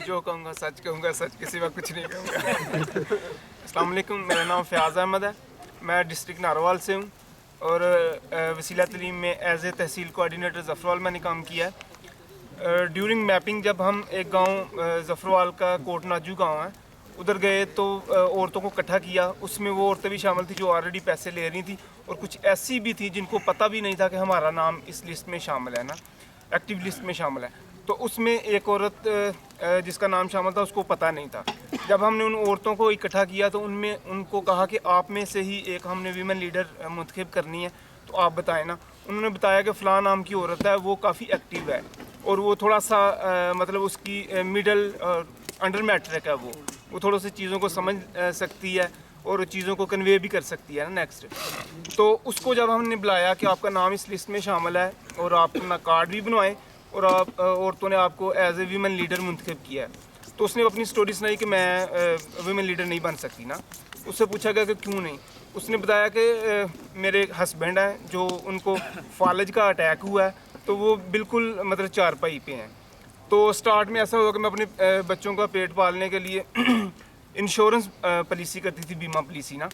जो कहूँगा सच के सिवा कुछ नहीं कहूँगा। अस्सलाम वालेकुम, मेरा नाम फ़याज़ अहमद है। मैं डिस्ट्रिक्ट नारोवाल से हूँ और वसीला तलीम में एज ए तहसील कोऑर्डिनेटर ज़फ़रवाल मैंने काम किया है। ड्यूरिंग मैपिंग जब हम एक गांव ज़फ़रवाल का कोट नाजू गांव है उधर गए तो औरतों को इकट्ठा किया। उसमें वो औरतें भी शामिल थी जो ऑलरेडी पैसे ले रही थी और कुछ ऐसी भी थी जिनको पता भी नहीं था कि हमारा नाम इस लिस्ट में शामिल है ना, एक्टिव लिस्ट में शामिल है। तो उसमें एक औरत जिसका नाम शामिल था उसको पता नहीं था। जब हमने उन औरतों को इकट्ठा किया तो उनमें उनको कहा कि आप में से ही एक हमने वीमेन लीडर मुंतखब करनी है, तो आप बताएं ना। उन्होंने बताया कि फ़लाँ नाम की औरत है, वो काफ़ी एक्टिव है और वो थोड़ा सा मतलब उसकी मिडल अंडर मैट्रिक है, वो थोड़ा सी चीज़ों को समझ सकती है और चीज़ों को कन्वे भी कर सकती है ना नेक्स्ट। तो उसको जब हमने बुलाया कि आपका नाम इस लिस्ट में शामिल है और आप अपना कार्ड भी बनवाएं और आप औरतों ने आपको एज ए वीमेन लीडर मुंतखब किया है, तो उसने अपनी स्टोरी सुनाई कि मैं वीमेन लीडर नहीं बन सकती ना। उससे पूछा गया कि क्यों नहीं। उसने बताया कि मेरे हस्बैंड हैं जो उनको फालज का अटैक हुआ है, तो वो बिल्कुल मतलब चारपाई पे हैं। तो स्टार्ट में ऐसा हुआ कि मैं अपने बच्चों का पेट पालने के लिए इंश्योरेंस पॉलिसी करती थी, बीमा पॉलिसी ना,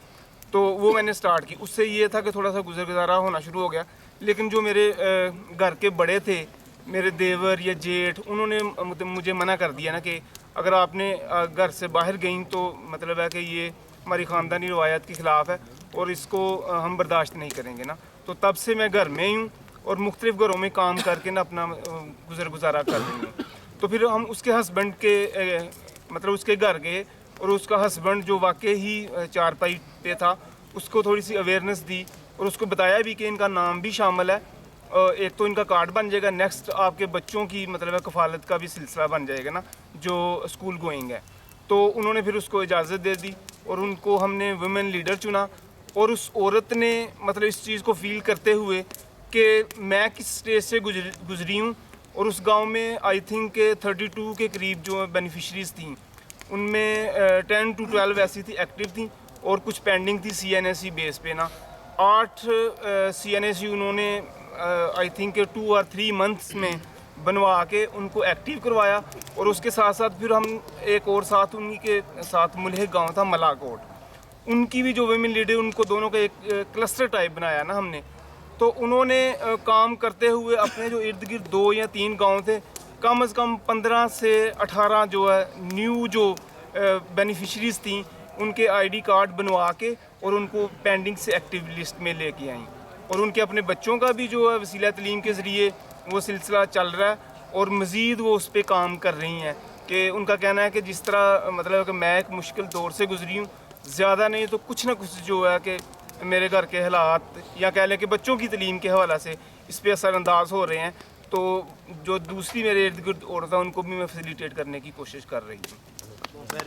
तो वो मैंने स्टार्ट की। उससे ये था कि थोड़ा सा गुजर गुजारा होना शुरू हो गया। लेकिन जो मेरे घर के बड़े थे, मेरे देवर या जेठ, उन्होंने मुझे मना कर दिया ना कि अगर आपने घर से बाहर गई तो मतलब है कि ये हमारी ख़ानदानी रवायत के ख़िलाफ़ है और इसको हम बर्दाश्त नहीं करेंगे ना। तो तब से मैं घर में ही हूँ और मुख्तलिफ़ घरों में काम करके ना अपना गुजर गुजारा कर रही हूँ। तो फिर हम उसके हस्बैंड के मतलब उसके घर गए और उसका हस्बैंड जो वाकई ही चारपाई पे था उसको थोड़ी सी अवेयरनेस दी और उसको बताया भी कि इनका नाम भी शामिल है। एक तो इनका कार्ड बन जाएगा, नेक्स्ट आपके बच्चों की मतलब कफ़ालत का भी सिलसिला बन जाएगा ना जो स्कूल गोइंग है। तो उन्होंने फिर उसको इजाज़त दे दी और उनको हमने वुमेन लीडर चुना। और उस औरत ने मतलब इस चीज़ को फील करते हुए कि मैं किस स्टेज से गुजरी हूँ, और उस गांव में आई थिंक 32 के करीब जो बेनिफिशरीज़ थी उनमें 10 to 12 ऐसी थी एक्टिव थी और कुछ पेंडिंग थी CNSE बेस पे ना। 8 CNSE उन्होंने आई थिंक 2 और 3 मंथ्स में बनवा के उनको एक्टिव करवाया। और उसके साथ साथ फिर हम एक और साथ उन्हीं के साथ मुल्हिक गांव था मलाकोट, उनकी भी जो वुमेन लीडर, उनको दोनों का एक क्लस्टर टाइप बनाया ना हमने। तो उन्होंने काम करते हुए अपने जो इर्द गिर्द 2 या 3 गांव थे, कम से कम 15 से 18 जो है न्यू जो बेनिफिशरीज़ थी उनके ID कार्ड बनवा के और उनको पेंडिंग से एक्टिव लिस्ट में लेके आई। और उनके अपने बच्चों का भी जो है वसीला तलीम के ज़रिए वो सिलसिला चल रहा है और मज़ीद वो उस पर काम कर रही हैं। कि उनका कहना है कि जिस तरह मतलब कि मैं एक मुश्किल दौर से गुजरी हूँ, ज़्यादा नहीं तो कुछ ना कुछ जो है कि मेरे घर के हालात या कह लें कि बच्चों की तलीम के हवाला से इस पर असरअंदाज हो रहे हैं। तो जो दूसरी मेरे इर्द गिर्द औरतें उनको भी मैं फैसिलिटेट करने की कोशिश कर रही हूँ।